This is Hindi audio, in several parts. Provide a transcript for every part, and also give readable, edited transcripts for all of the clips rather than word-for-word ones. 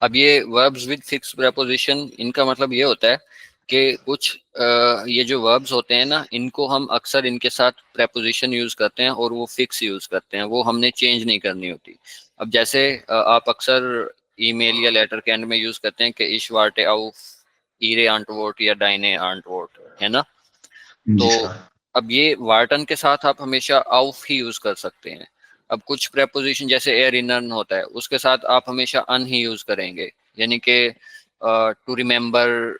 अब ये वर्ब्स विद फिक्स प्रेपोजिशन, इनका मतलब ये होता है कि कुछ ये जो वर्ब्स होते हैं ना, इनको हम अक्सर इनके साथ प्रेपोजिशन यूज करते हैं और वो फिक्स यूज करते हैं, वो हमने चेंज नहीं करनी होती। अब जैसे आप अक्सर ईमेल या लेटर के एंड में यूज करते हैं कि इश वार्टे आउफ ईरे आंटवोट या डाइने आंटवोट, है ना। जी तो सर। अब ये वार्टन के साथ आप हमेशा आउफ ही यूज कर सकते हैं। अब कुछ प्रेपोजिशन जैसे एयर इनर्न होता है, उसके साथ आप हमेशा अन ही यूज करेंगे, यानी कि टू रिमेम्बर,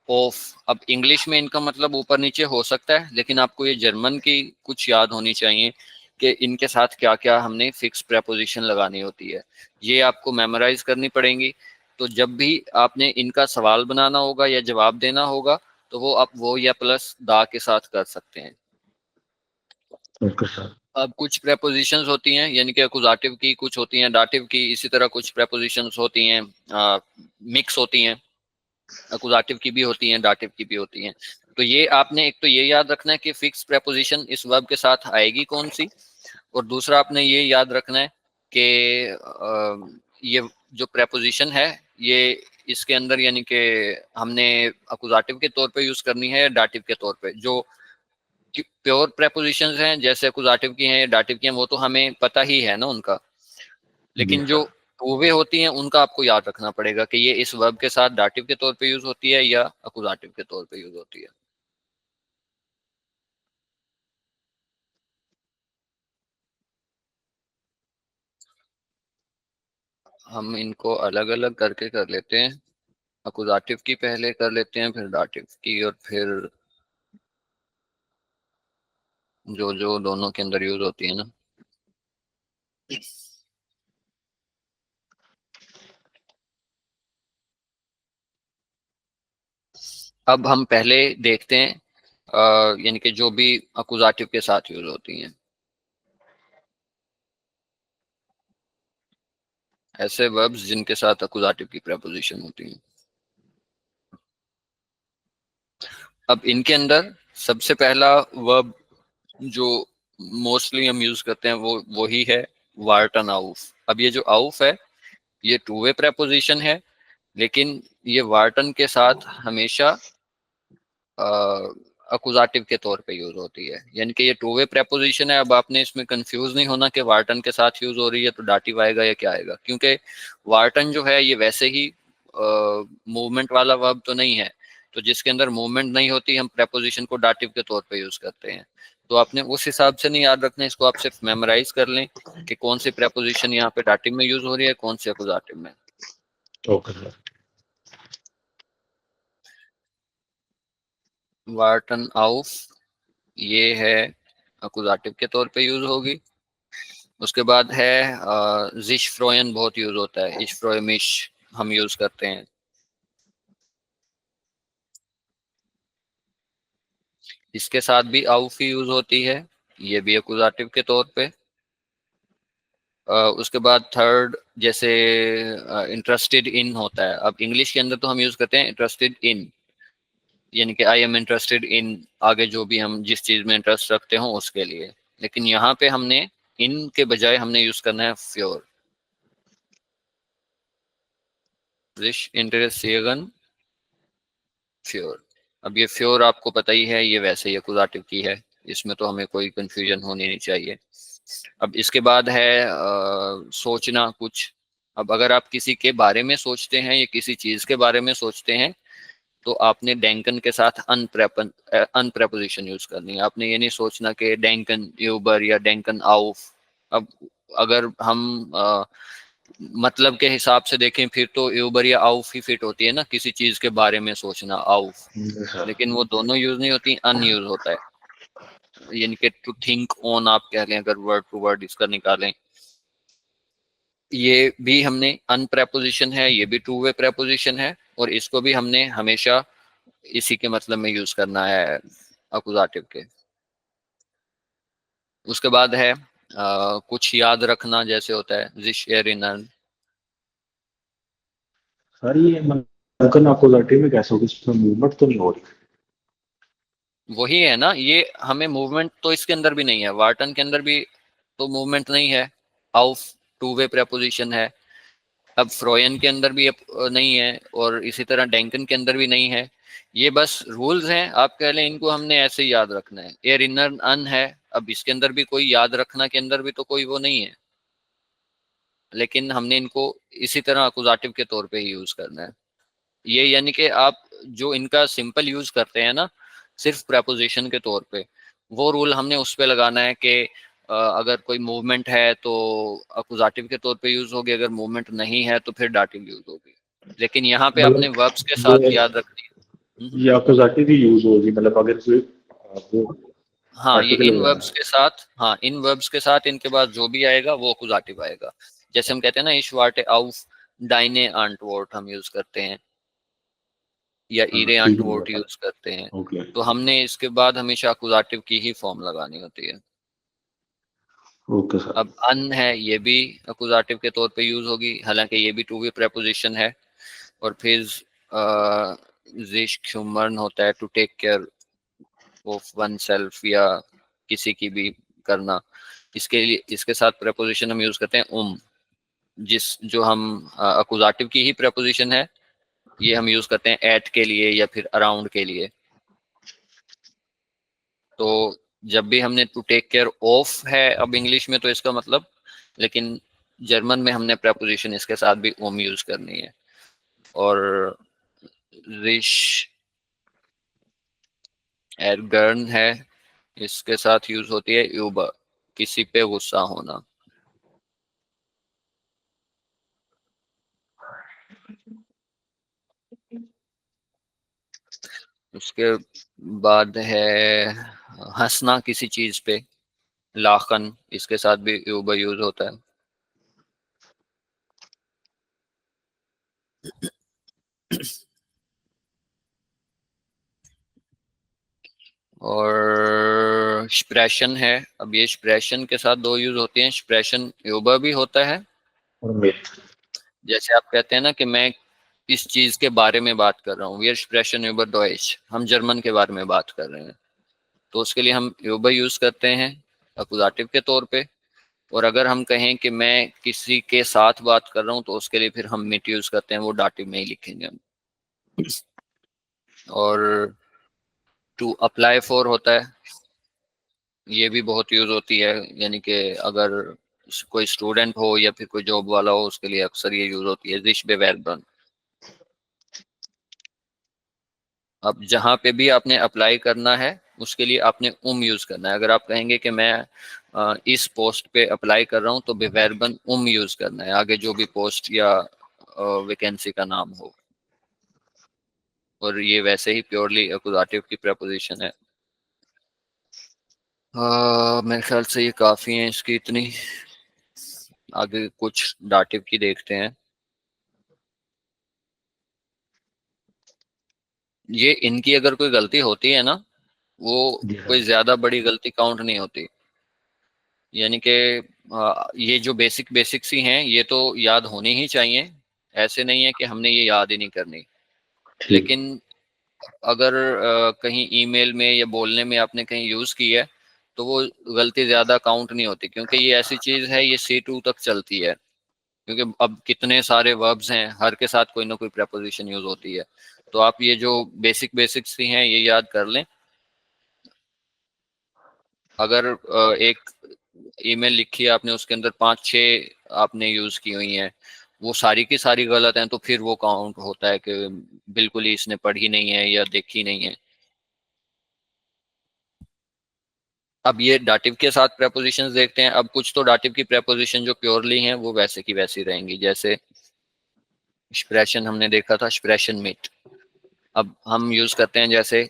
ऑफ। अब इंग्लिश में इनका मतलब ऊपर नीचे हो सकता है, लेकिन आपको ये जर्मन की कुछ याद होनी चाहिए कि इनके साथ क्या क्या हमने फिक्स प्रेपोजिशन लगानी होती है, ये आपको मेमोराइज करनी पड़ेंगी। तो जब भी आपने इनका सवाल बनाना होगा या जवाब देना होगा, तो वो आप वो या प्लस दा के साथ कर सकते हैं। Okay sir. अब कुछ प्रेपोजिशंस होती हैं, यानी कि अकुजाटिव की कुछ होती हैं, डाटिव की, इसी तरह कुछ प्रेपोजिशंस होती हैं, मिक्स होती हैं, अकुजाटिव की भी होती हैं, डाटिव की भी होती हैं। तो ये आपने एक तो ये याद रखना है कि फिक्स प्रेपोजिशन इस वर्ब के साथ आएगी कौन सी, और दूसरा आपने ये याद रखना है कि ये जो प्रेपोजिशन है ये इसके अंदर, यानी कि हमने अकुजाटिव के तौर पे यूज करनी है या डाटिव के तौर पे। जो प्योर प्रेपोजिशंस हैं जैसे अकुजाटिव की हैं या डाटिव की हैं, वो तो हमें पता ही है ना उनका, जी लेकिन जो सर। टूवे होती हैं उनका आपको याद रखना पड़ेगा कि ये इस वर्ब के साथ डाटिव के तौर पे यूज होती है या अकुजाटिव के तौर पे यूज होती है। हम इनको अलग अलग करके कर लेते हैं, अकुजाटिव की पहले कर लेते हैं, फिर डाटिव की, और फिर जो जो दोनों के अंदर यूज होती है ना। अब हम पहले देखते हैं यानी कि जो भी अकुजाटिव के साथ यूज होती हैं, ऐसे वर्ब्स जिनके साथ अकुजाटिव की प्रेपोजिशन होती है। अब इनके अंदर सबसे पहला वर्ब जो मोस्टली हम यूज करते हैं वो वही है वार्टन आउफ। अब ये जो आउफ है ये टू वे प्रेपोजिशन है, लेकिन ये वार्टन के साथ हमेशा अकुजाटिव के तौर पे यूज होती है, यानी कि ये टू वे प्रेपोजिशन है। अब आपने इसमें कंफ्यूज नहीं होना कि वार्टन के साथ यूज हो रही है तो डाटिव आएगा या क्या आएगा, क्योंकि वार्टन जो है ये वैसे ही मूवमेंट वाला वर्ब तो नहीं है, तो जिसके अंदर मूवमेंट नहीं होती हम प्रेपोजिशन को डाटिव के तौर पे यूज करते हैं। तो आपने उस हिसाब से नहीं याद रखना, इसको आप सिर्फ मेमोराइज कर लें कि कौन सी प्रेपोजिशन यहाँ पे डाटिव में यूज हो रही है, कौन सी अकुजाटिव में। Okay sir. वार्टन आउफ ये है अकुजाटिव के तौर पे यूज होगी। उसके बाद है जिश फ्रोयन, बहुत यूज होता है, इश फ्रोयमिश हम यूज करते हैं। इसके साथ भी आउफ ही यूज होती है, ये भी अकुजाटिव के तौर पे। उसके बाद थर्ड जैसे इंटरेस्टेड इन होता है। अब इंग्लिश के अंदर तो हम यूज करते हैं इंटरेस्टेड इन, यानी कि आई एम इंटरेस्टेड इन, आगे जो भी हम जिस चीज में इंटरेस्ट रखते हो उसके लिए। लेकिन यहाँ पे हमने इन के बजाय हमने यूज करना है फ्योर, जिश इंटरेस्टेगन फ्योर। अब ये फ्योर आपको पता ही है, ये वैसे ही अकुजाटिव की है, इसमें तो हमें कोई कंफ्यूजन होनी नहीं चाहिए। अब इसके बाद है सोचना कुछ। अब अगर आप किसी के बारे में सोचते हैं या किसी चीज के बारे में सोचते हैं, तो आपने डेंकन के साथ अनप्रेपोजिशन यूज करनी है। आपने ये नहीं सोचना कि डेंकन यूबर या डेंकन आउफ। अब अगर हम मतलब के हिसाब से देखें फिर तो यूबर या आउफ ही फिट होती है ना, किसी चीज के बारे में सोचना आउफ। जी सर। लेकिन वो दोनों यूज नहीं होती, अनयूज होता है, यानी कि टू थिंक ऑन आप कह लें, अगर वर्ड टू वर्ड इसका निकालें। ये भी हमने अनप्रेपोजिशन है, ये भी टू वे प्रेपोजिशन है, और इसको भी हमने हमेशा इसी के मतलब में यूज करना है, अकुजाटिव के। उसके बाद है कुछ याद रखना, जैसे होता है जिश एरिनन। सर ये अंकन आपको लर्टी में कैसे होगी, इसमें मूवमेंट तो नहीं हो रही? वही है ना, ये हमें मूवमेंट तो इसके अंदर भी नहीं है, वार्टन के अंदर भी तो मूवमेंट नहीं है। आउफ टू वे प्रेपोजिशन है, अब फ्रोयन के अंदर भी नहीं है और इसी तरह डेंकन के अंदर भी नहीं है। ये बस रूल्स हैं, आप कह लें इनको हमने ऐसे ही याद रखना है। एयर इनर अन है, अब इसके अंदर भी कोई याद रखना के अंदर भी तो कोई वो नहीं है, लेकिन हमने इनको इसी तरह अकुजाटिव के तौर पे ही यूज करना है। ये यानी कि आप जो इनका सिंपल यूज करते हैं ना सिर्फ प्रेपोजिशन के तौर पे, वो रूल हमने उस पे लगाना है कि अगर कोई मूवमेंट है तो अकुजाटिव के तौर पे यूज होगी, अगर मूवमेंट नहीं है तो फिर डाटिव यूज होगी। लेकिन यहाँ पे आपने मतलब वर्ब्स के साथ याद रखनी है। ये अपोजिटिव ही यूज होगी, मतलब अगर कोई वो हाँ, ये आर्टिकल इन वगैरह वर्ब्स है। के साथ, हाँ इन वर्ब्स के साथ इनके बाद जो भी आएगा वो अकुजाटिव आएगा। जैसे हम कहते हैं ना इश वाटे आउफ डाइने आंटवोर्ट हम यूज करते हैं, या हाँ ईरे ठीक है आंटवोर्ट मतलब। यूज करते हैं। ओके। तो हमने इसके बाद हमेशा अकुजाटिव की ही फॉर्म लगानी होती है। Okay sir. अब अन है, ये भी अकुजाटिव के तौर पे यूज होगी, हालांकि ये भी टू वे प्रेपोजिशन है। और फिर ह्यूमन होता है to take care of oneself, या किसी की भी करना। इसके लिए इसके साथ प्रेपोजिशन हम यूज करते हैं जिस जो हम अकुजाटिव की ही प्रेपोजिशन है, ये हम यूज करते हैं एट के लिए या फिर अराउंड के लिए। तो जब भी हमने टू टेक केयर ऑफ है अब इंग्लिश में तो इसका मतलब, लेकिन जर्मन में हमने प्रेपोजिशन इसके साथ भी यूज करनी है। और रिश एरगर्न है, इसके साथ यूज होती है यूबर, किसी पे गुस्सा होना। उसके बाद है हंसना किसी चीज पे, लाखन, इसके साथ भी यूबर यूज होता है। और एक्सप्रेशन है, अब ये एक्सप्रेशन के साथ दो यूज होते हैं, एक्सप्रेशन यूबर भी होता है। और मेल। जैसे आप कहते हैं ना कि मैं इस चीज के बारे में बात कर रहा हूँ, वी स्प्रेशन यूबर डॉइच, हम जर्मन के बारे में बात कर रहे हैं, तो उसके लिए हम यूबर यूज करते हैं अकुजाटिव के तौर पे। और अगर हम कहें कि मैं किसी के साथ बात कर रहा हूँ तो उसके लिए फिर हम मिट यूज करते हैं, वो डाटिव में ही लिखेंगे हम। और टू अप्लाई फॉर होता है, ये भी बहुत यूज होती है, यानी कि अगर कोई स्टूडेंट हो या फिर कोई जॉब वाला हो उसके लिए अक्सर ये यूज होती है, रिश बेवेरबन। अब जहाँ पे भी आपने अप्लाई करना है उसके लिए आपने यूज करना है। अगर आप कहेंगे कि मैं इस पोस्ट पे अप्लाई कर रहा हूँ तो बेवेरबन यूज करना है आगे जो भी पोस्ट या वैकेंसी का नाम हो। और ये वैसे ही प्योरली अकुजाटिव की प्रपोजिशन है। मेरे ख्याल से ये काफी है इसकी इतनी, आगे कुछ डाटिव की देखते हैं। ये इनकी अगर कोई गलती होती है ना, वो जी कोई सर। ज्यादा बड़ी गलती काउंट नहीं होती। यानी कि ये जो बेसिक बेसिक्स ही हैं ये तो याद होनी ही चाहिए, ऐसे नहीं है कि हमने ये याद ही नहीं करनी। ठीक। लेकिन अगर कहीं ईमेल में या बोलने में आपने कहीं यूज की है तो वो गलती ज्यादा काउंट नहीं होती, क्योंकि ये ऐसी चीज है ये C2 तक चलती है। क्योंकि अब कितने सारे वर्ब्स हैं, हर के साथ कोई ना कोई प्रपोजिशन यूज होती है। तो आप ये जो बेसिक बेसिक्स ही हैं ये याद कर लें। अगर एक ईमेल लिखी है आपने, उसके अंदर 5-6 आपने यूज की हुई हैं, वो सारी की सारी गलत हैं, तो फिर वो काउंट होता है कि बिल्कुल ही इसने पढ़ी नहीं है या देखी नहीं है। अब ये डाटिव के साथ प्रेपोजिशंस देखते हैं। अब कुछ तो डाटिव की प्रेपोजिशन जो प्योरली हैं वो वैसे की वैसी रहेंगी। जैसे एक्सप्रेशन हमने देखा था, एक्सप्रेशन मिट। अब हम यूज करते हैं जैसे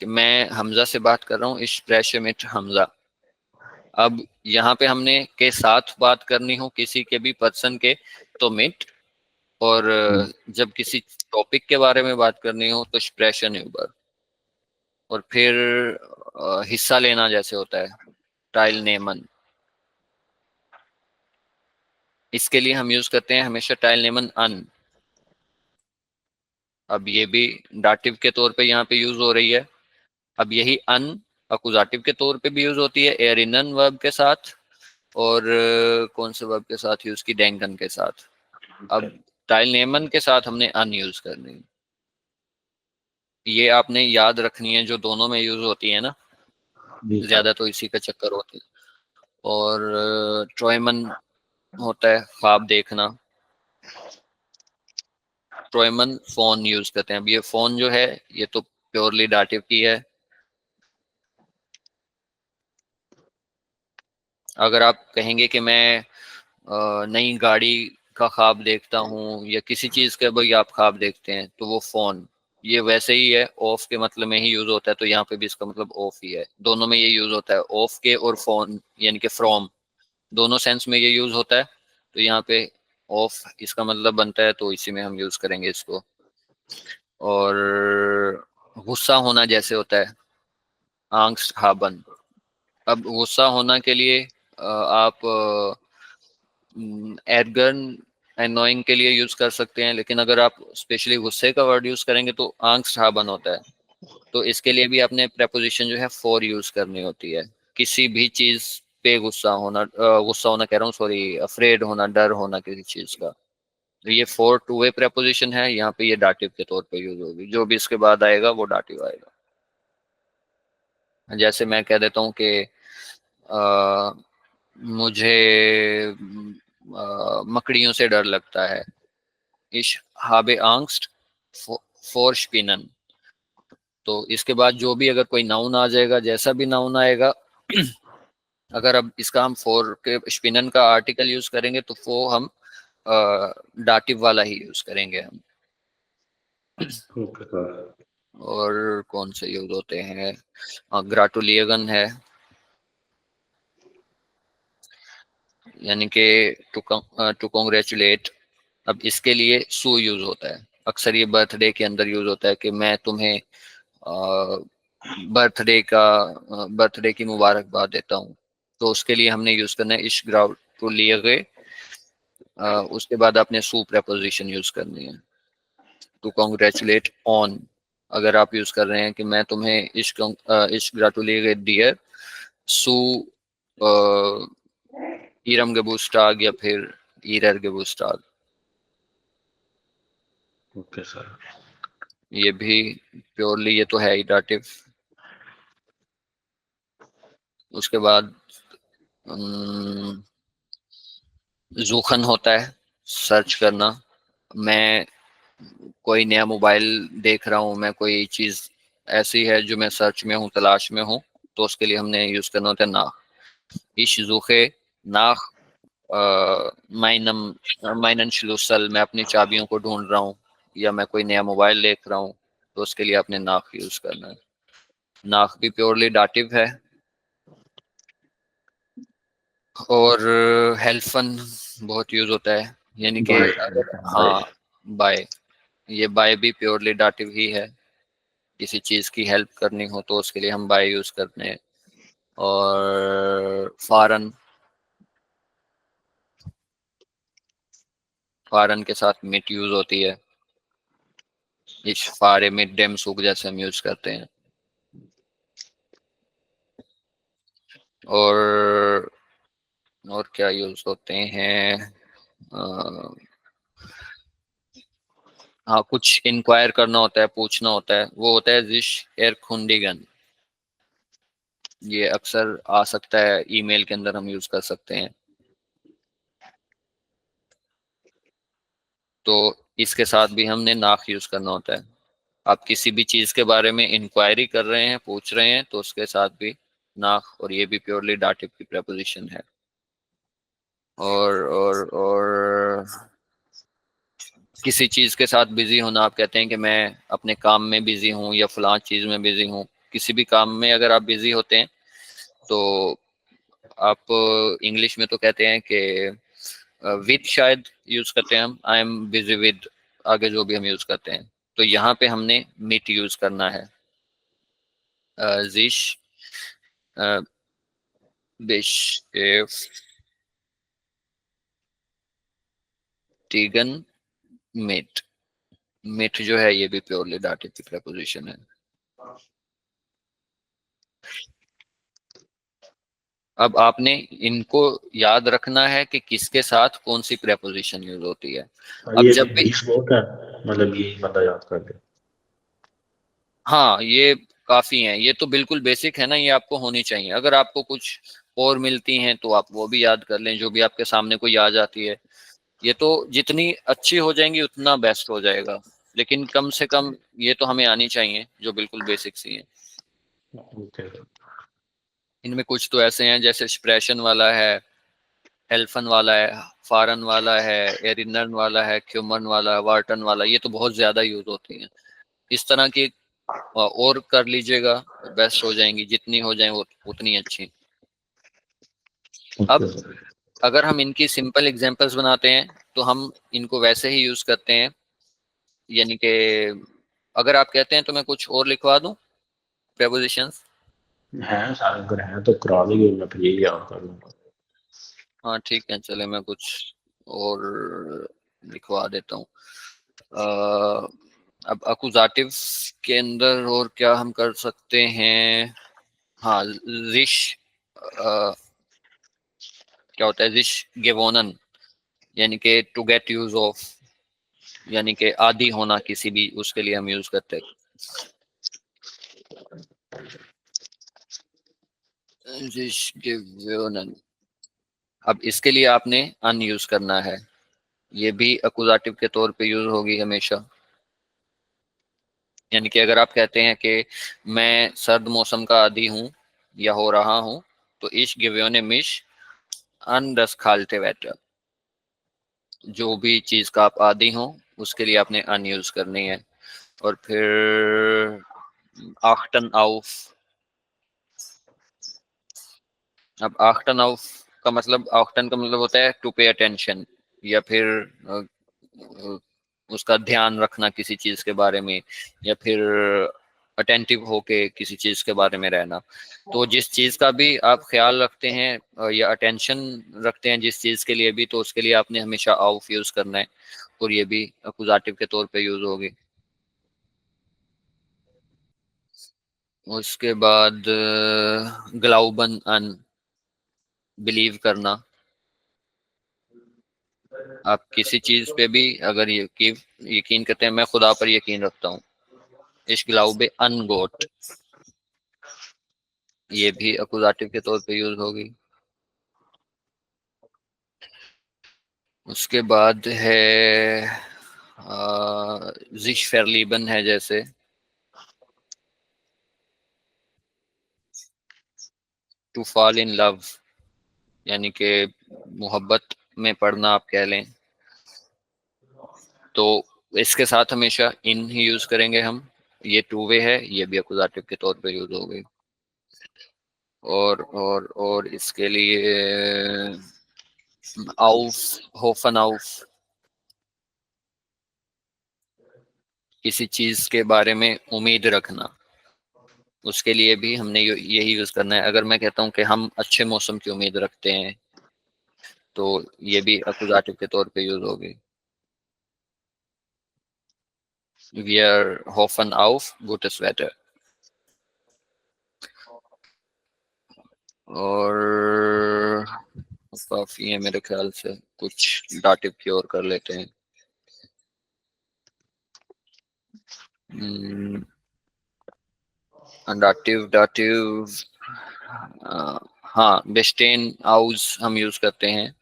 कि मैं हमजा से बात कर रहा हूँ, एक्सप्रेशन मिट हमजा। अब यहाँ पे हमने के साथ बात करनी हो किसी के भी पर्सन के तो मिट, और जब किसी टॉपिक के बारे में बात करनी हो तो स्प्रेशन यूबर। और फिर हिस्सा लेना जैसे होता है टाइल नेमन, इसके लिए हम यूज करते हैं हमेशा टाइल नेमन अन। अब ये भी डाटिव के तौर पे यहाँ पे यूज हो रही है। अब यही अन अकुजाटिव के तौर पे भी यूज होती है एरिनन वर्ब के साथ, और कौन से वर्ब के साथ यूज की, डेंगन के साथ। अब teilnehmen के साथ हमने अन यूज करनी है। ये आपने याद रखनी है, जो दोनों में यूज होती है ना, जी सर। ज्यादा तो इसी का चक्कर होता है। और ट्रॉयमन होता है ख्वाब देखना। ट्रॉयमन फोन यूज करते हैं। अब ये फोन जो है ये तो प्योरली डाटिव की है। अगर आप कहेंगे कि मैं नई गाड़ी का ख्वाब देखता हूँ या किसी चीज का भाई आप ख्वाब देखते हैं, तो वो फोन ये वैसे ही है, ऑफ के मतलब में ही यूज होता है, तो यहाँ पे भी इसका मतलब ऑफ ही है। दोनों में ये यूज होता है, ऑफ के और फोन यानी कि फ्रॉम, दोनों सेंस में ये यूज होता है। तो यहाँ पे ऑफ इसका मतलब बनता है, तो इसी में हम यूज करेंगे इसको। और गुस्सा होना जैसे होता है आंग्स्ट हाबन। अब गुस्सा होना के लिए आप एरगन एनोइंग के लिए यूज कर सकते हैं, लेकिन अगर आप स्पेशली गुस्से का वर्ड यूज करेंगे तो आंग्स्ट हाबन होता है। तो इसके लिए भी आपने प्रेपोजिशन जो है फॉर यूज करनी होती है। किसी भी चीज पे गुस्सा होना कह रहा हूँ, सॉरी, अफ्रेड होना, डर होना किसी चीज का। तो ये फोर टू वे प्रेपोजिशन है, यहाँ पे ये डाटिव के तौर पे यूज होगी। जो भी इसके बाद आएगा वो डाटिव आएगा। जैसे मैं कह देता हूँ कि मुझे मकड़ियों से डर लगता है। इश habe Angst vor Spinnen। तो इसके बाद जो भी अगर कोई नाउन आ जाएगा, जैसा भी नाउन आएगा, अगर अब इसका हम फोर के स्पिनन का आर्टिकल यूज करेंगे तो वो हम डाटिव वाला ही यूज करेंगे हम। Okay sir. और कौन से यूज होते हैं? ग्राटुलियगन है, यानी कि टू कॉन्ग्रेचुलेट। अब इसके लिए सू यूज होता है। अक्सर ये बर्थडे के अंदर यूज होता है कि मैं तुम्हें बर्थडे की मुबारकबाद देता हूँ। तो उसके लिए हमने यूज करना है इश ग्राटुलियगे। उसके बाद आपने सू प्रेपोजिशन यूज करनी है, टू कॉन्ग्रेचुलेट ऑन। अगर आप यूज कर रहे हैं कि मैं तुम्हें इश ग्राटुलियगे डियर सू ईरम गेबूस्टाग या फिर ईरर गेबूस्टाग। Okay sir. ये भी प्योरली ये तो है ही डाटिव। उसके बाद जूखन होता है सर्च करना। मैं कोई नया मोबाइल देख रहा हूँ, मैं कोई चीज ऐसी है जो मैं सर्च में हूँ, तलाश में हूँ, तो उसके लिए हमने यूज करना होता है नाख। इश जूखे नाख माइनम माइनन श्लूसल, मैं अपनी चाबियों को ढूंढ रहा हूँ, या मैं कोई नया मोबाइल देख रहा हूँ, तो उसके लिए आपने नाख यूज करना है। नाख भी प्योरली डाटिव है। और हेल्फन बहुत यूज होता है, यानी कि बाय। अगर बाय। हाँ, बाय। ये बाय भी प्योरली डाटिव ही है। किसी चीज की हेल्प करनी हो तो उसके लिए हम बाय यूज करते हैं। और फॉरन, फॉरन के साथ मिट यूज होती है। इस फारे मिट डेम सूख जैसे हम यूज करते हैं। और और क्या यूज होते हैं? हाँ, कुछ इंक्वायर करना होता है, पूछना होता है, वो होता है जिश एर खुंडिगन। ये अक्सर आ सकता है ईमेल के अंदर, हम यूज कर सकते हैं। तो इसके साथ भी हमने नाक यूज करना होता है। आप किसी भी चीज के बारे में इंक्वायरी कर रहे हैं, पूछ रहे हैं, तो उसके साथ भी नाक। और ये भी प्योरली डाटिव की प्रेपोजिशन है। और किसी चीज के साथ बिजी होना, आप कहते हैं कि मैं अपने काम में बिजी हूँ या फलां चीज में बिजी हूँ। किसी भी काम में अगर आप बिजी होते हैं तो आप इंग्लिश में तो कहते हैं कि विद शायद यूज करते हैं हम, आई एम बिजी विद, आगे जो भी हम यूज करते हैं। तो यहाँ पे हमने मिट यूज करना है। जिश बेश्टेगन मिट। मिट जो है ये भी प्योरली डाटिव की प्रेपोजिशन है। अब आपने इनको याद रखना है कि किसके साथ कौन सी प्रेपोजिशन यूज होती है। अब ये जब भी, 20 बहुत है, मतलब ये बंदा याद कर ले। हाँ ये काफी है, ये तो बिल्कुल बेसिक है ना, ये आपको होनी चाहिए। अगर आपको कुछ और मिलती हैं तो आप वो भी याद कर लें, जो भी आपके सामने कोई आ जाती है। ये तो जितनी अच्छी हो जाएंगी उतना बेस्ट हो जाएगा, लेकिन कम से कम ये तो हमें आनी चाहिए जो बिल्कुल बेसिक सी है। ओके। इनमें कुछ तो ऐसे हैं जैसे एक्सप्रेशन वाला है, हेल्फन वाला है, फारन वाला है, एरिनन वाला है, क्यूमन वाला है, वार्टन वाला, ये तो बहुत ज्यादा यूज होती हैं। इस तरह की और कर लीजिएगा तो बेस्ट हो जाएंगी, जितनी हो जाए वो उतनी अच्छी। ओके अब अगर हम इनकी सिंपल एग्जांपल्स बनाते हैं तो हम इनको वैसे ही यूज करते हैं, यानी कि अगर आप कहते हैं तो मैं कुछ और लिखवा दूं प्रेपोजिशंस। हैं सारे, अगर हैं तो करा देंगे, मैं फिर यही याद कर लूंगा। हाँ ठीक है, चले मैं कुछ और लिखवा देता हूँ। अब अकुजाटिव के अंदर और क्या हम कर सकते हैं। हाँ, रिश क्या होता है, रिश गेवोनन, यानी कि टू गेट यूज ऑफ, यानी कि आदि होना किसी भी, उसके लिए हम यूज करते हैं रिश गेवोनन। अब इसके लिए आपने अन यूज करना है, ये भी अकुजाटिव के तौर पे यूज होगी हमेशा। यानी कि अगर आप कहते हैं कि मैं सर्द मौसम का आदी हूँ या हो रहा हूँ, तो इश गिव्योने मिश अन दस खालते वेटर, जो भी चीज का आप आदी हो उसके लिए आपने अन यूज करनी है। और फिर आख्टन आउफ। अब आख्टन आउफ का मतलब, आख्टन का मतलब होता है टू पे अटेंशन, या फिर उसका ध्यान रखना किसी चीज के बारे में, या फिर अटेंटिव होके किसी चीज के बारे में रहना। तो जिस चीज का भी आप ख्याल रखते हैं या अटेंशन रखते हैं जिस चीज के लिए भी, तो उसके लिए आपने हमेशा आउफ यूज करना है, और ये भी अकुजाटिव के तौर पे यूज होगी। उसके बाद ग्लाउबन अन, बिलीव करना। आप किसी चीज पे भी अगर यकीन करते हैं, मैं खुदा पर यकीन रखता हूँ, इस ग्लाउबे अन गोट, ये भी अकुजाटिव के तौर पे यूज होगी। उसके बाद है जिश फेरलीबन है, जैसे टू फॉल इन लव, यानी कि मोहब्बत में पड़ना आप कह लें। तो इसके साथ हमेशा इन ही यूज करेंगे हम। ये टू वे है, ये भी अकुजाटिव के तौर पे यूज हो गई। और इसके लिए आउफ, होफन आउफ, किसी चीज के बारे में उम्मीद रखना, उसके लिए भी हमने यही यूज करना है। अगर मैं कहता हूँ कि हम अच्छे मौसम की उम्मीद रखते हैं, तो ये भी अकुजाटिव के तौर पे यूज होगी। वी आर होफन आउफ गुटेस वेटर। और काफी है मेरे ख्याल से, कुछ डाटिव की और कर लेते हैं। डाटिव डाटिव, हाँ बेस्टेन आउज हम यूज करते हैं।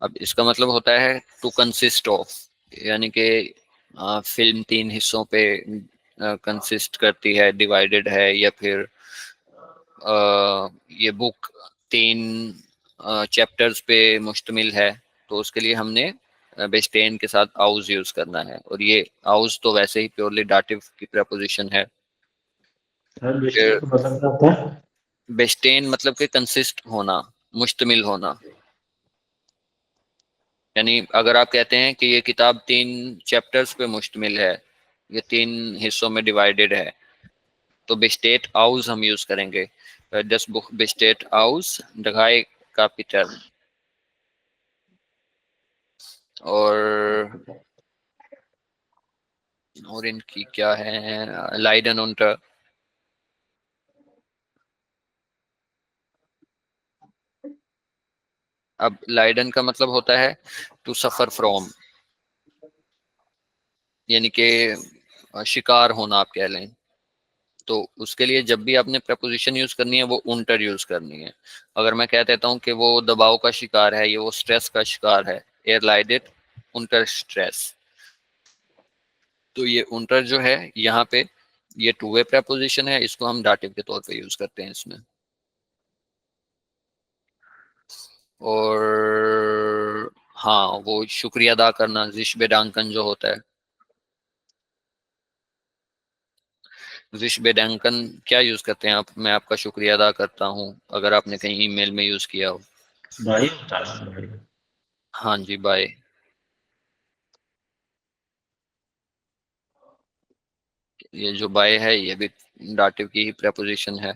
अब इसका मतलब होता है टू कंसिस्ट ऑफ, यानी कि फिल्म तीन हिस्सों पे कंसिस्ट करती है, डिवाइडेड है, या फिर ये बुक तीन चैप्टर्स पे मुश्तमिल है, तो उसके लिए हमने बेस्टेन के साथ आउज यूज करना है। और ये आउज तो वैसे ही प्योरली डाटिव की प्रपोजिशन है। सर बेस्टेन फिर का मतलब क्या होता है? बेस्टेन मतलब कि कंसिस्ट होना, मुश्तमिल होना। यानी अगर आप कहते हैं कि ये किताब तीन चैप्टर्स पे मुश्तमिल है, ये तीन हिस्सों में डिवाइडेड है, तो बेस्टेट आउज हम यूज करेंगे। दस बुक बेस्टेट आउज ढाई कापिटल। और इनकी क्या है, लाइडन उन्टर, अब लाइडन का मतलब होता है टू सफर फ्रॉम, यानी कि शिकार होना आप कह लें। तो उसके लिए जब भी आपने प्रपोजिशन यूज करनी है वो उंटर यूज करनी है। अगर मैं कह देता हूँ कि वो दबाव का शिकार है, ये वो स्ट्रेस का शिकार है, एर लाइडेड उंटर स्ट्रेस, तो ये उंटर जो है यहाँ पे ये टू वे प्रपोजिशन है, इसको हम डाटिव के तौर पे यूज करते हैं इसमें। और हाँ, वो शुक्रिया अदा करना, जिश बेडांकन जो होता है, जिश बेडांकन क्या यूज करते हैं आप? मैं आपका शुक्रिया अदा करता हूँ, अगर आपने कहीं ईमेल में यूज किया हो। भाई होता है भाई। हाँ जी, बाय। ये जो बाय है ये भी डाटिव की ही प्रपोजिशन है।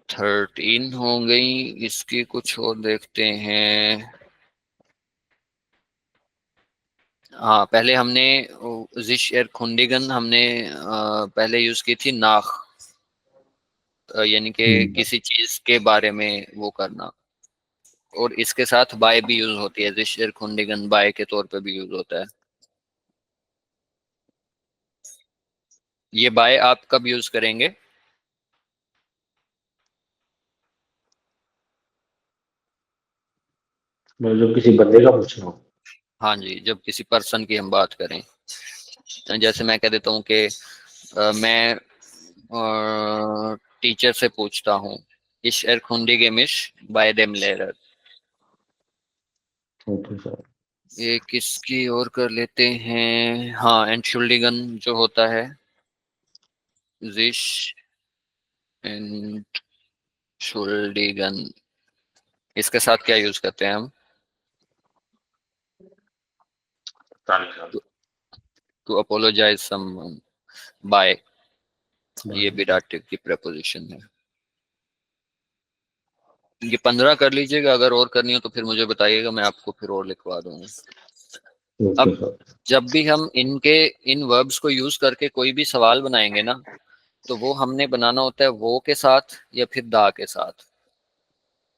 13 हो गई, इसकी कुछ और देखते हैं। हाँ, पहले हमने जिश एर खुंडिगन हमने पहले यूज की थी नाख, यानी कि किसी चीज के बारे में वो करना, और इसके साथ बाय भी यूज होती है, जिश एर खुंडिगन बाय के तौर पे भी यूज होता है। ये बाय आप कब यूज करेंगे? मैं जब किसी बंदे का पूछ रहा हूँ। हाँ जी, जब किसी पर्सन की हम बात करें, जैसे मैं कह देता हूँ कि मैं टीचर से पूछता हूँ, इश erkundige mich bei dem Lehrer। Okay sir. ये किसकी और कर लेते हैं। हाँ, एंटशुल्डिगन जो होता है, जिश एंटशुल्डिगन, इसके साथ क्या यूज करते हैं हम? तालिका। टू अपोलोजाइज समवन बाय, ये भाई। भी डाटिव की प्रपोजिशन है। ये 15 कर लीजिएगा, अगर और करनी हो तो फिर मुझे बताइएगा, मैं आपको फिर और लिखवा दूंगा। ओके अब सर। जब भी हम इन वर्ब्स को यूज करके कोई भी सवाल बनाएंगे ना, तो वो हमने बनाना होता है वो के साथ या फिर दा के साथ।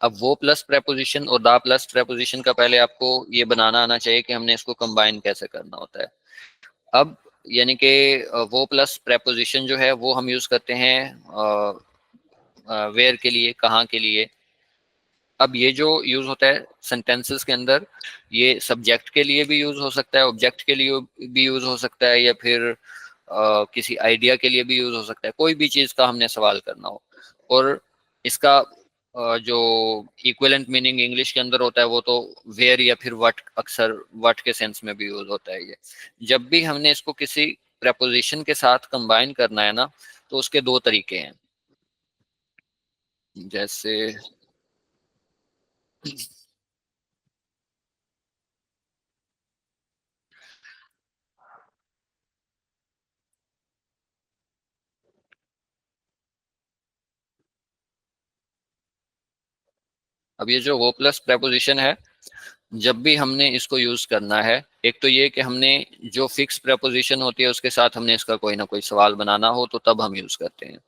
अब वो प्लस प्रेपोजिशन और दा प्लस प्रेपोजिशन का पहले आपको ये बनाना आना चाहिए कि हमने इसको कंबाइन कैसे करना होता है। अब यानी कि वो प्लस प्रेपोजिशन जो है वो हम यूज करते हैं वेयर के लिए, कहाँ के लिए। अब ये जो यूज होता है सेंटेंसेस के अंदर, ये सब्जेक्ट के लिए भी यूज हो सकता है, ऑब्जेक्ट के लिए भी यूज हो सकता है, या फिर किसी आइडिया के लिए भी यूज हो सकता है, कोई भी चीज का हमने सवाल करना हो। और इसका जो इक्विवेलेंट मीनिंग इंग्लिश के अंदर होता है वो तो वेयर या फिर व्हाट, अक्सर व्हाट के सेंस में भी यूज होता है ये। जब भी हमने इसको किसी प्रपोजिशन के साथ कंबाइन करना है ना, तो उसके दो तरीके हैं। जैसे अब ये जो वो प्लस प्रपोजिशन है, जब भी हमने इसको यूज करना है, एक तो ये कि हमने जो फिक्स प्रपोजिशन होती है उसके साथ हमने इसका कोई ना कोई सवाल बनाना हो तो तब हम यूज करते हैं।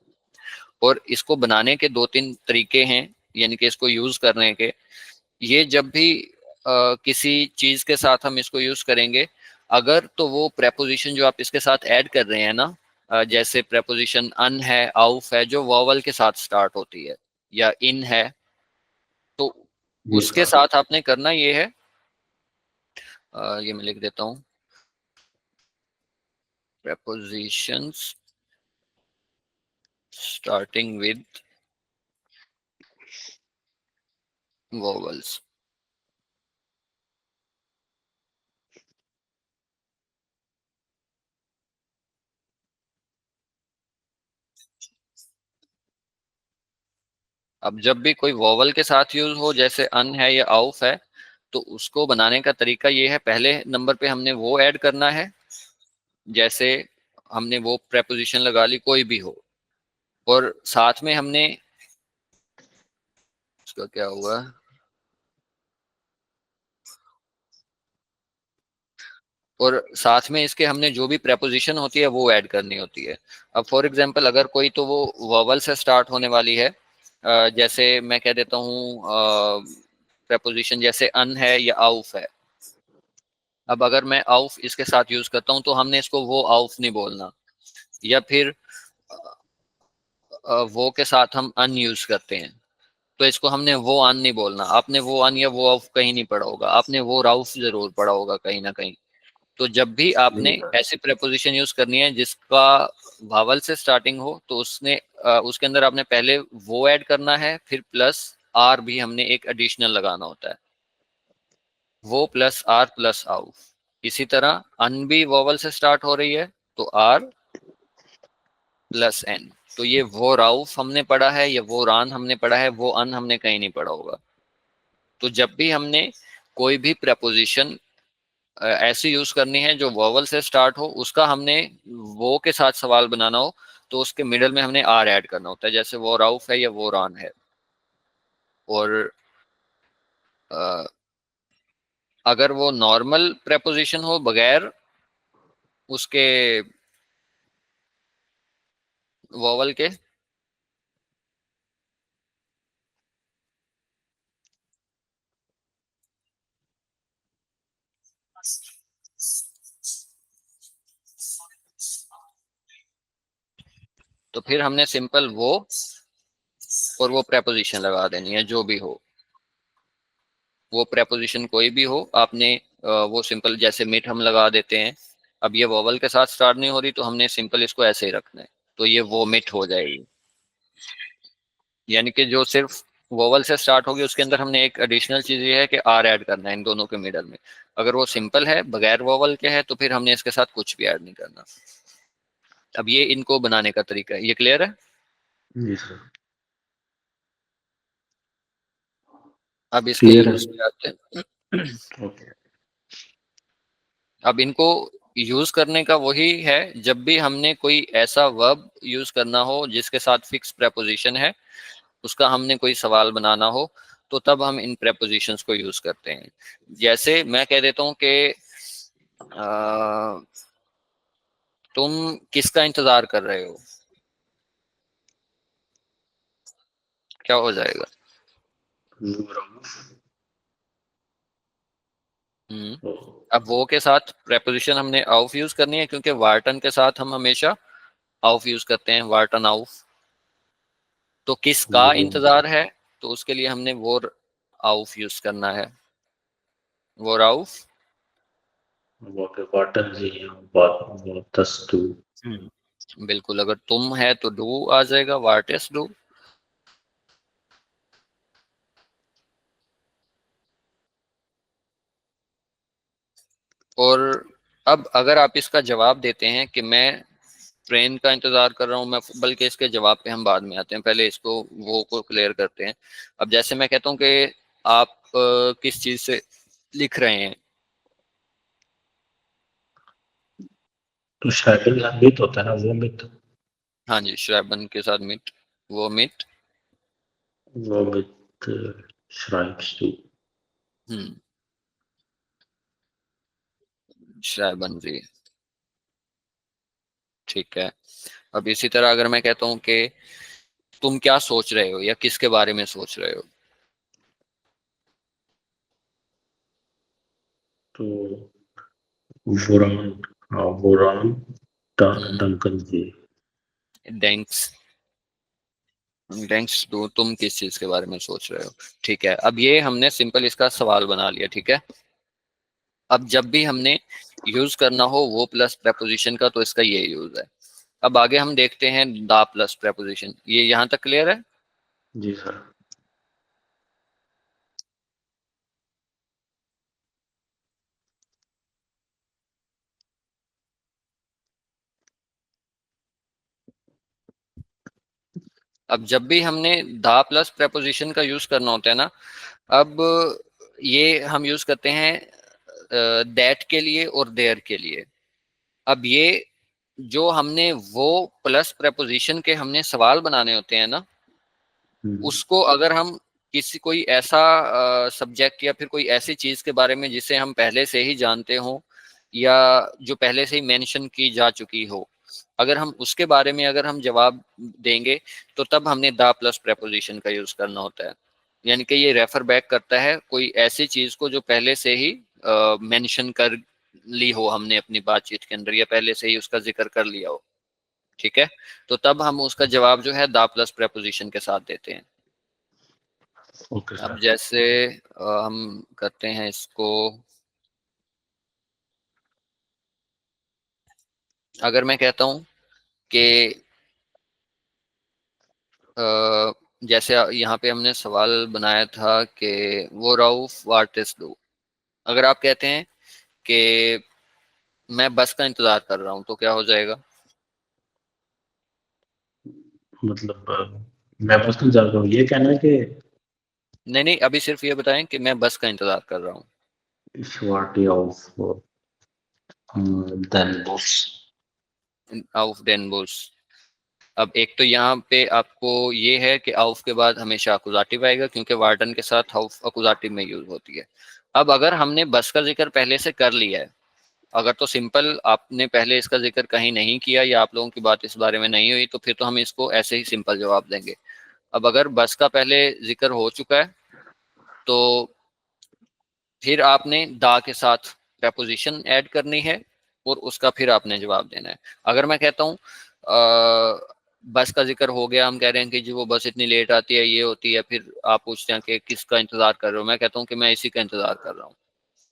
और इसको बनाने के दो तीन तरीके हैं, यानी कि इसको यूज करने के। ये जब भी किसी चीज के साथ हम इसको यूज करेंगे, अगर तो वो प्रपोजिशन जो आप इसके साथ ऐड कर रहे हैं ना, जैसे प्रपोजिशन अन है, आउफ है, जो वॉवल के साथ स्टार्ट होती है, या इन है, तो जी उसके सर। साथ आपने करना ये है, ये मैं लिख देता हूँ, prepositions starting with vowels। अब जब भी कोई वॉवल के साथ यूज हो, जैसे अन है या आउफ है, तो उसको बनाने का तरीका ये है, पहले नंबर पे हमने वो ऐड करना है, जैसे हमने वो प्रेपोजिशन लगा ली कोई भी हो, और साथ में हमने, उसका क्या हुआ, और साथ में इसके हमने जो भी प्रेपोजिशन होती है वो ऐड करनी होती है। अब फॉर एग्जाम्पल अगर कोई तो वो वॉवल से स्टार्ट होने वाली है, जैसे मैं कह देता हूँ प्रेपोजिशन जैसे अन है या आउफ है। अब अगर मैं आउफ इसके साथ यूज करता हूँ तो हमने इसको वो आउफ नहीं बोलना, या फिर वो के साथ हम अन यूज करते हैं तो इसको हमने वो अन नहीं बोलना। आपने वो अन या वो आउफ कहीं नहीं पढ़ा होगा, आपने वो राउफ जरूर पढ़ा होगा कहीं ना कहीं। तो जब भी आपने ऐसी प्रेपोजिशन यूज करनी है जिसका वावल से स्टार्टिंग हो तो उसके अंदर आपने पहले वो ऐड करना है, फिर प्लस आर भी हमने एक एडिशनल लगाना होता है, वो प्लस आर प्लस आउफ। इसी तरह अन भी वोवल से स्टार्ट हो रही है तो आर प्लस एन। तो ये वो राउफ हमने पढ़ा है या वो रान हमने पढ़ा है, वो अन हमने कहीं नहीं पढ़ा होगा। तो जब भी हमने कोई भी प्रपोजिशन ऐसी यूज करनी है जो वोवल से स्टार्ट हो, उसका हमने वो के साथ सवाल बनाना हो तो उसके मिडल में हमने आर ऐड करना होता है, जैसे वो राउफ है या वो रान है। और अगर वो नॉर्मल प्रेपोजिशन हो बगैर उसके वोवल के, तो फिर हमने सिंपल वो और वो प्रेपोजिशन लगा देनी है जो भी हो। वो प्रेपोजिशन कोई भी हो आपने वो सिंपल जैसे मिट हम लगा देते हैं। अब ये वोवल के साथ स्टार्ट नहीं हो रही तो हमने सिंपल इसको ऐसे ही रखना है, तो ये वो मिट हो जाएगी। यानी कि जो सिर्फ वोवल से स्टार्ट होगी उसके अंदर हमने एक एडिशनल चीज ये है कि आर ऐड करना है इन दोनों के मिडल में। अगर वो सिंपल है बगैर वोवल के है तो फिर हमने इसके साथ कुछ भी ऐड नहीं करना। अब ये इनको बनाने का तरीका है, ये क्लियर है? जी सर। अब इसके क्लियर है। यूज पे आते हैं। ओके। अब इनको यूज करने का वही है, जब भी हमने कोई ऐसा वर्ब यूज करना हो जिसके साथ फिक्स प्रेपोजिशन है, उसका हमने कोई सवाल बनाना हो, तो तब हम इन प्रेपोजिशंस को यूज करते हैं। जैसे मैं कह देता हूँ कि तुम किसका इंतजार कर रहे हो, क्या हो जाएगा? अब वो के साथ प्रेपोजिशन हमने ऑफ यूज करनी है क्योंकि वार्टन के साथ हम हमेशा ऑफ यूज करते हैं, वार्टन ऑफ। तो किसका इंतजार है, तो उसके लिए हमने वो ऑफ यूज करना है, वो ऑफ। वाटर जी वाटस टू। बिल्कुल, अगर तुम है तो डू आ जाएगा, वाट इज डू। और अब अगर आप इसका जवाब देते हैं कि मैं ट्रेन का इंतजार कर रहा हूं, मैं बल्कि इसके जवाब पे हम बाद में आते हैं, पहले इसको वो को क्लियर करते हैं। अब जैसे मैं कहता हूँ कि आप किस चीज से लिख रहे हैं। तो शायद मित होता है ना, वो मित। हाँ जी, श्राइबन के साथ मिट, वो मिट। वो मित श्राइब्स टू। हम्म, श्राइबन जी, ठीक है। अब इसी तरह अगर मैं कहता हूँ कि तुम क्या सोच रहे हो या किसके बारे में सोच रहे हो, तो वुरान, हाँ वुरान डंकन जी। डेंक्स, डेंक्स दो, तुम किस चीज के बारे में सोच रहे हो। ठीक है, अब ये हमने सिंपल इसका सवाल बना लिया, ठीक है। अब जब भी हमने यूज करना हो वो प्लस प्रेपोजिशन का तो इसका ये यूज है। अब आगे हम देखते हैं दा प्लस प्रेपोजिशन, ये यहां तक क्लियर है? जी सर। अब जब भी हमने दा प्लस प्रेपोजिशन का यूज करना होता है ना, अब ये हम यूज करते हैं दैट के लिए और देयर के लिए। अब ये जो हमने वो प्लस प्रेपोजिशन के हमने सवाल बनाने होते हैं ना, उसको अगर हम किसी कोई ऐसा सब्जेक्ट या फिर कोई ऐसी चीज के बारे में जिसे हम पहले से ही जानते हो या जो पहले से ही मेंशन की जा चुकी हो, अगर हम उसके बारे में अगर हम जवाब देंगे तो तब हमने द प्लस प्रेपोजिशन का यूज करना होता है। यानी कि ये रेफर बैक करता है कोई ऐसी चीज को जो पहले से ही मेंशन कर ली हो हमने अपनी बातचीत के अंदर, या पहले से ही उसका जिक्र कर लिया हो। ठीक है, तो तब हम उसका जवाब जो है द प्लस प्रेपोजिशन के साथ देते हैं। ओके अब सर। जैसे हम करते हैं इसको, अगर मैं कहता हूं कि जैसे यहाँ पे हमने सवाल बनाया था कि वो राउफ वार्टिस डू, अगर आप कहते हैं कि मैं बस का इंतजार कर रहा हूँ तो क्या हो जाएगा? मतलब मैं बस का इंतजार करूँ, ये कहना है कि नहीं नहीं, अभी सिर्फ ये बताएं कि मैं बस का इंतजार कर रहा हूँ। Shorty of Den Bosch। आउफ डेन बुश। अब एक तो यहाँ पे आपको ये है कि आउफ के बाद हमेशा अकुजाटिव आएगा क्योंकि वार्डन के साथ आउफ अकुजाटिव में यूज होती है। अब अगर हमने बस का जिक्र पहले से कर लिया है, अगर तो सिंपल आपने पहले इसका जिक्र कहीं नहीं किया या आप लोगों की बात इस बारे में नहीं हुई तो फिर तो हम इसको ऐसे ही सिंपल जवाब देंगे। अब अगर बस का पहले जिक्र हो चुका है तो फिर आपने दा के साथ प्रपोजिशन ऐड करनी है और उसका फिर आपने जवाब देना है। अगर मैं कहता हूँ बस का जिक्र हो गया, हम कह रहे हैं कि जी वो बस इतनी लेट आती है, ये होती है, फिर आप पूछते हैं कि किसका इंतजार कर रहे हो, मैं कहता हूँ कि मैं इसी का इंतजार कर रहा हूँ,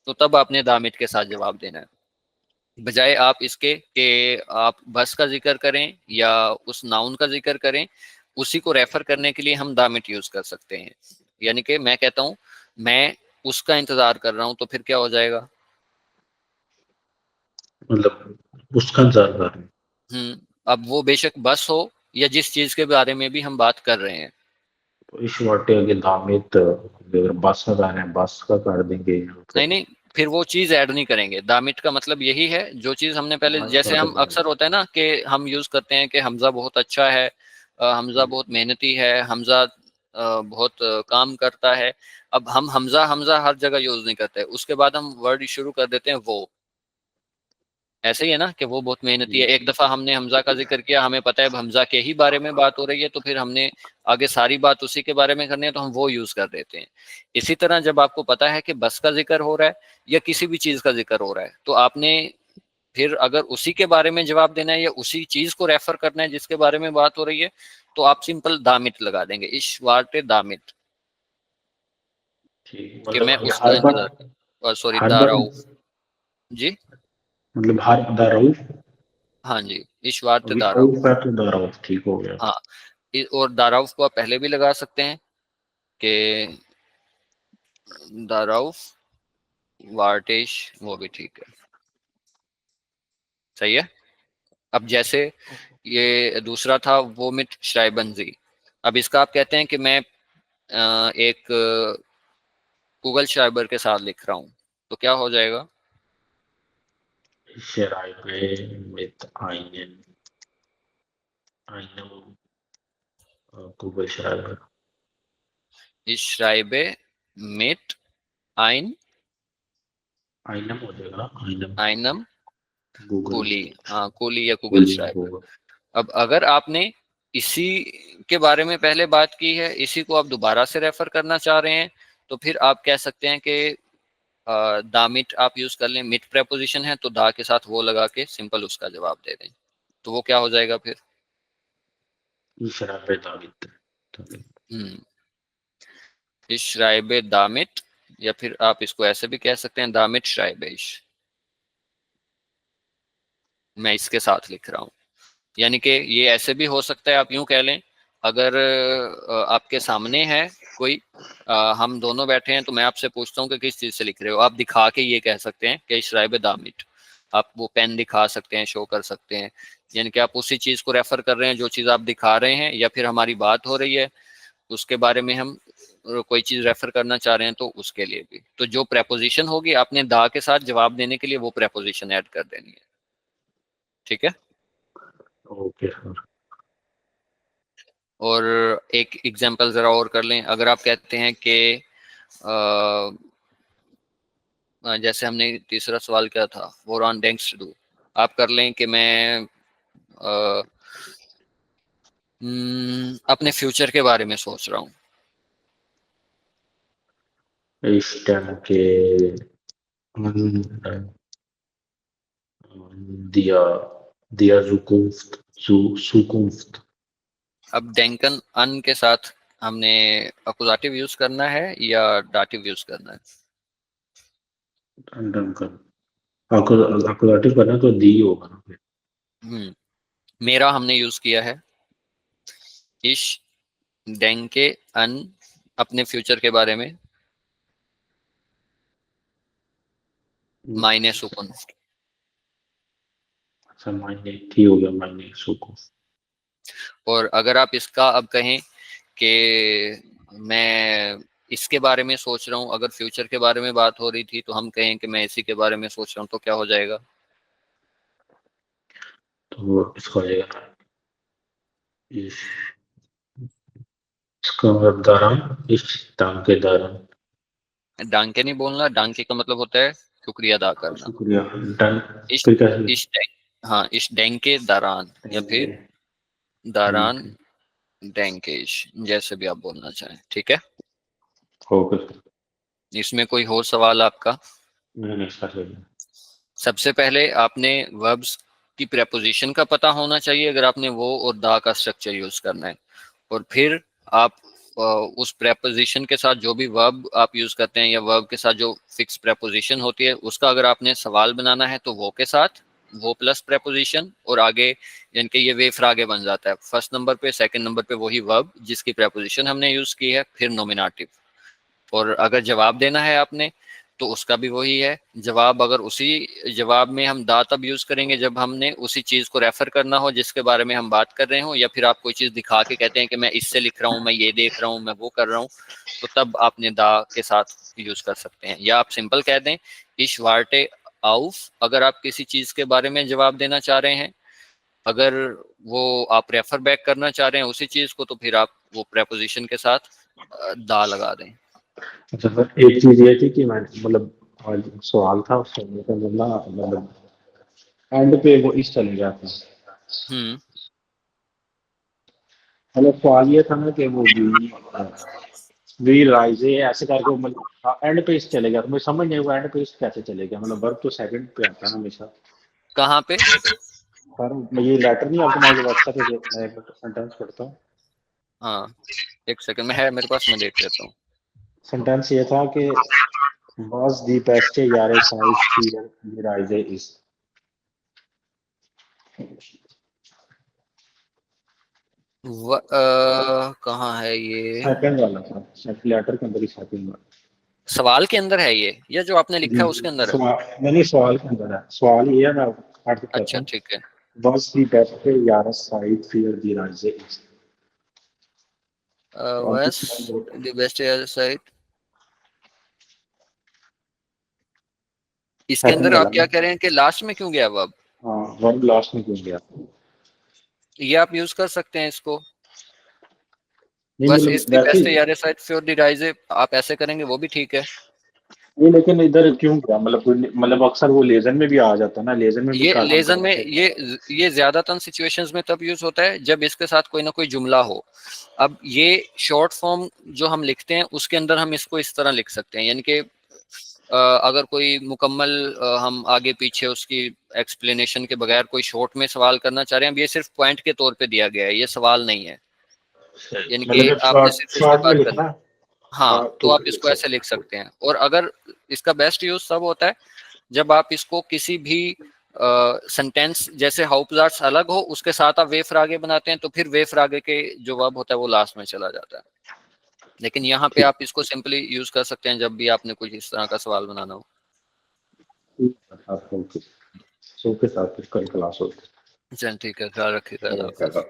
तो तब आपने दामिद के साथ जवाब देना है। बजाय आप इसके कि आप बस का जिक्र करें या उस नाउन का जिक्र करें, उसी को रेफर करने के लिए हम दामिट यूज कर सकते हैं। यानी कि मैं कहता हूं मैं उसका इंतजार कर रहा हूं तो फिर क्या हो जाएगा? मतलब उसका इंतजार कर रहे हैं। अब वो बेशक बस हो या जिस चीज के बारे में भी हम बात कर रहे हैं। तो इस वाटे अगे दामित अगर बस का कर रहे हैं बस का कर देंगे या नहीं फिर। नहीं, फिर वो चीज ऐड नहीं करेंगे। दामिट का मतलब यही है जो चीज हमने पहले, हाँ, इस जैसे वाटे हम पर। अक्सर होता है ना कि हम यूज करते हैं कि हमजा बहुत अच्छा है, हमजा बहुत मेहनती है, हमजा बहुत काम करता है। अब हम हमजा हमजा हर जगह यूज नहीं करते, उसके बाद हम वर्ड शुरू कर देते हैं वो। ऐसे ही है ना कि वो बहुत मेहनती है, एक दफा हमने हमजा का जिक्र किया, हमें पता है अब हमजा के ही बारे में बात हो रही है, तो फिर हमने आगे सारी बात उसी के बारे में करनी है तो हम वो यूज कर देते हैं। इसी तरह जब आपको पता है कि बस का जिक्र हो रहा है या किसी भी चीज का जिक्र हो रहा है तो आपने फिर अगर उसी के बारे में जवाब देना है या उसी चीज को रेफर करना है जिसके बारे में बात हो रही है, तो आप सिंपल दामित लगा देंगे, इश वार्ते दामित, ठीक, कि मैं मतलब ये उसका इंतजार, सॉरी हर बार दाराउफ। जी मतलब हर दाराउफ। हाँ जी, इश वार्ते विदाउट दाराउफ। का तो दाराउफ ठीक हो गया। हाँ, और दाराउफ को आप पहले भी लगा सकते हैं कि दाराउफ वार्टिश, वो भी ठीक है, सही है। अब जैसे ये दूसरा था वो मिट श्राइबंजी, अब इसका आप कहते हैं कि मैं एक गूगल श्राइबर के साथ लिख रहा हूँ तो क्या हो जाएगा? Schreibe mit einem Kugelschreiber। इस श्राइबे मिट आइन einem हो जाएगा, einem आइनम गूगल। कोली, हाँ कोली या गूगल गूगल श्राइबर। गूगल। अब अगर आपने इसी के बारे में पहले बात की है, इसी को आप दोबारा से रेफर करना चाह रहे हैं, तो फिर आप कह सकते हैं कि दा मिट आप यूज कर लें, मिट प्रेपोजिशन है तो दा के साथ वो लगा के सिंपल उसका जवाब दे दें, तो वो क्या हो जाएगा फिर? Ich schreibe damit। हम्म, इस श्राइबे दामिट, या फिर आप इसको ऐसे भी कह सकते हैं दामिट श्राइबेश, मैं इसके साथ लिख रहा हूँ। यानी कि ये ऐसे भी हो सकता है, आप यूं कह लें, अगर आपके सामने है कोई, हम दोनों बैठे हैं तो मैं आपसे पूछता हूँ कि किस चीज से लिख रहे हो, आप दिखा के ये कह सकते हैं कि श्राइब दामिट, आप वो पेन दिखा सकते हैं, शो कर सकते हैं, यानी कि आप उसी चीज को रेफर कर रहे हैं जो चीज आप दिखा रहे हैं, या फिर हमारी बात हो रही है उसके बारे में हम कोई चीज रेफर करना चाह रहे हैं तो उसके लिए भी, तो जो प्रेपोजिशन होगी आपने दा के साथ जवाब देने के लिए वो प्रेपोजिशन ऐड कर देनी है। ठीक है। Okay sir. और एक एग्जांपल जरा और कर लें, अगर आप कहते हैं कि जैसे हमने तीसरा सवाल क्या था, वो ऑन डेंक्स डू, आप कर लें कि मैं अपने फ्यूचर के बारे में सोच रहा हूँ। इस टाइम के दिया दिया Zukunft। अब डेंकन अन के साथ हमने अकुजाटिव यूज करना है या डाटिव यूज करना है? अकुजाटिव करना तो दी होगा ना फिर। मेरा हमने यूज किया है इश डेंके अन अपने फ्यूचर के बारे में मायने सुकुन। अच्छा मायने थी हो गया मायने Zukunft। और अगर आप इसका अब कहें कि मैं इसके बारे में सोच रहा हूँ, अगर फ्यूचर के बारे में बात हो रही थी तो हम कहें कि मैं इसी के बारे में सोच रहा हूँ, तो क्या हो जाएगा? तो इसका हो जाएगा इसका मतलब दौरान इस टाइम के दौरान। डांके नहीं बोलना, डांके का मतलब होता है शुक्रिया अदा करना। शुक्रिया डन। इस फिर कैसे? इस हाँ, इस डैंग के दौरान या फिर दौरान डैंकेश, जैसे भी आप बोलना चाहें, ठीक है। ओके। इसमें कोई और सवाल आपका? नहीं सबसे पहले आपने वर्ब्स की प्रेपोजिशन का पता होना चाहिए अगर आपने वो और दा का स्ट्रक्चर यूज करना है, और फिर आप उस प्रेपोजिशन के साथ जो भी वर्ब आप यूज करते हैं या वर्ब के साथ जो फिक्स प्रेपोजिशन होती है उसका अगर आपने सवाल बनाना है तो वो के साथ वो प्लस प्रेपोजिशन और आगे, यानी कि ये वेफ्र आगे बन जाता है। फर्स्ट नंबर पे सेकंड नंबर पे वही वर्ब जिसकी प्रेपोजिशन हमने यूज की है, फिर नोमिनेटिव। और अगर जवाब देना है आपने तो उसका भी वही है जवाब। अगर उसी जवाब में हम दा तब यूज करेंगे जब हमने उसी चीज को रेफर करना हो जिसके बारे में हम बात कर रहे हो, या फिर आप कोई चीज दिखा के कहते हैं कि मैं इससे लिख रहा हूँ, मैं ये देख रहा हूँ, मैं वो कर रहा हूँ, तो तब आपने दा के साथ यूज कर सकते हैं। या आप सिंपल कह दें इश वार्टे आउफ अगर आप किसी चीज के बारे में जवाब देना चाह रहे हैं। अगर वो आप रेफर बैक करना चाह रहे हैं उसी चीज को तो फिर आप वो प्रेपोजिशन के साथ दा लगा दें। अच्छा सर एक चीज ये थी कि मैं मतलब आज सवाल था उससे मतलब एंड पे वो इस चले गया था। हम्म मतलब सवाल ये था ना कि वो वी राइजे ऐसे करके वो मतलब एंड पे इस चले गया तो मुझे समझ नहीं हुआ एंड पे इस कैसे चले गया। मतलब वर्ब तो सेकंड पे आता है ना हमेशा। कहाँ पे? सर ये लेटर नहीं आपको मैं जो व्हाट्सएप पे मैं एक सेंटेंस पढ़ता हूँ। हाँ, एक सेकंड में है मेरे पास, मैं देख लेता हूँ। सेंटेंस ये था कि was the best yare size fear the rise is। कहाँ है ये? सेकंड वाला था सेकंड लेटर के अंदर ही सेकंड वाला। सवाल के अंदर है ये या जो आपने जी लिखा है उसके अंदर है? सवाल नहीं सवाल के अंदर है। सवाल ये है मैं अर्थ करता अच्छा हूँ। ठीक है। was the best yare size fear the rise is। तो आप वस इसमें द बेस्ट साइड, इसके सेकंड अंदर वाला आप ना। क्या कह रहे हैं कि लास्ट में क्यों गया वर्ब? हाँ वर्ब लास्ट में क्यों गया? ये आप यूज कर सकते हैं इसको। नहीं बस इज मतलब द वैसे बेस्ट ही यार साइड फ्योर द राइज, आप ऐसे करेंगे वो भी ठीक है। ये लेकिन इधर क्यों गया मतलब मतलब अक्सर वो लेजर में भी आ जाता है ना लेजर में भी ये काम लेजन करना में चाहिए। ये ज्यादातर सिचुएशंस में तब यूज होता है जब इसके साथ कोई ना कोई जुमला हो। अब ये शॉर्ट फॉर्म जो हम लिखते हैं उसके अंदर हम इसको इस तरह लिख सकते हैं, यानी कि अगर कोई मुकम्मल हम आगे पीछे उसकी एक्सप्लेनेशन के बगैर कोई शॉर्ट में सवाल करना चाह रहे हैं, अब ये सिर्फ पॉइंट के तौर पे दिया गया है, ये सवाल नहीं है, यानी कि मतलब जब आपने शॉर्ट सिर्फ इस पे शॉर्ट में बात करनी। लिखना है हाँ, तो तो आप फिर लिख इसको ऐसे लिख सकते हैं। सकते हैं। और अगर इसका बेस्ट यूज तब होता है जब आप इसको किसी भी सेंटेंस जैसे हाउपजार्ड्स अलग हो उसके साथ आप वेफ्र आगे बनाते हैं तो फिर वेफ्र आगे के जो वर्ब होता है वो लास्ट में चला जाता है। लेकिन यहाँ पे ठीक आप इसको सिंपली यूज कर सकते हैं जब भी आपने कुछ इस तरह का सवाल बनाना हो। ठीक है आपको सो के साथ कल क्लास होती चल ठीक है, ख्याल रखिएगा, अल्लाह हाफिज। है।